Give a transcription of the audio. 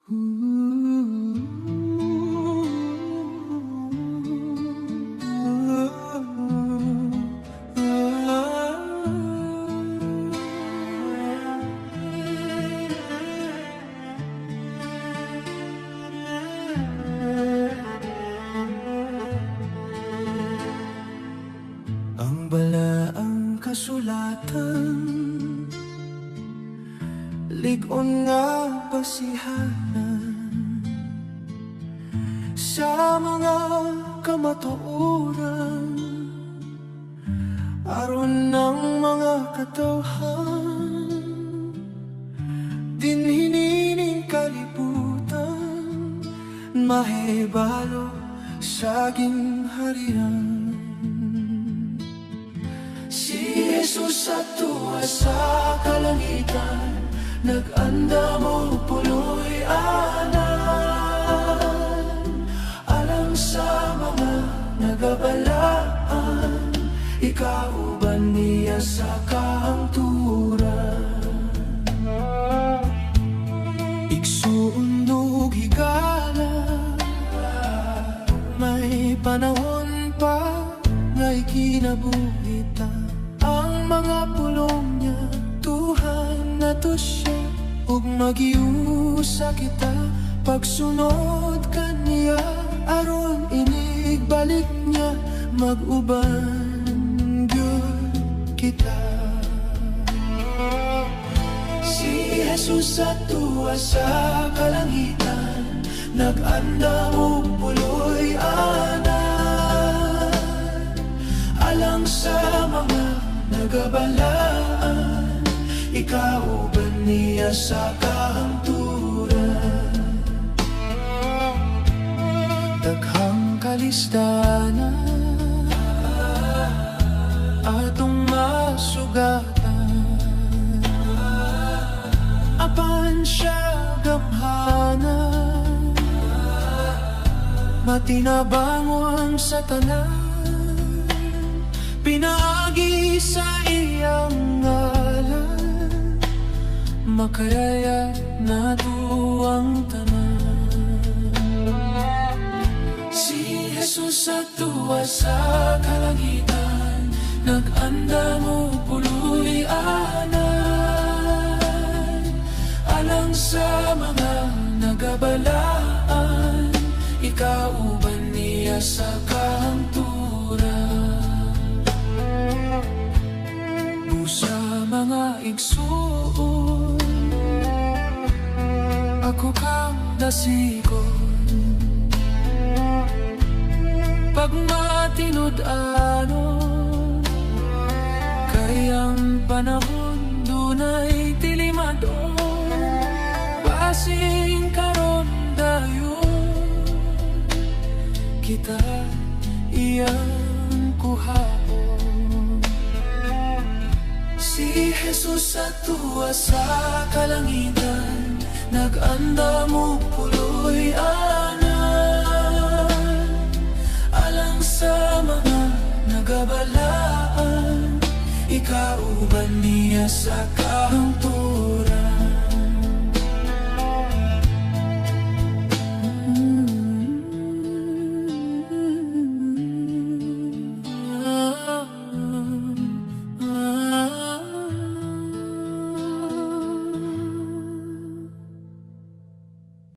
Ang balaang kasulatan, ligon nga basihanan sa mga kamatuoran, aron ng mga katawhan, dinhinining kalibutan, mahibalo sa gingharian. Si Jesus atua sa kalangitan, nag-anda mo puloy anan, alang sa mga nagabalaan, ikaw ba niya sa kahangturan? Igsuundog higala, may panahon pa nga'y kinabuhita. Ang mga pulong niya, Tuhan na to siya, ug magiusa kita pagsunod kaniya, aron inigbalik niya, mag-uban gyud kita. Si Jesus atua sa kalangitan, nag-anda mo puloy anan, alang sa mga nagabalaan, ikaw ba niya sa kahangturan? Daghang kalistanan atong masugatan, apan siya gamhanan, matinabangon sa tanan, pinaagi sa iyang ngalan, makayaya na duwang tanan. Si Jesus atua sa kalangitan, nag-anda mo puloy anan, alang sa mga nagabalaan, ikaw ba niya sa kahangturan? Sa mga igsuon, ako kang dasigon, pag matinud-anon, kayang panahon dunay tilimadon, basing karon dayon, kita iyang kuhaon. Si Jesus atua sa kalangitan, nag-anda mo puloy anan, alang sa mga nagabalaan, ikaw ba niya sa kahangturan?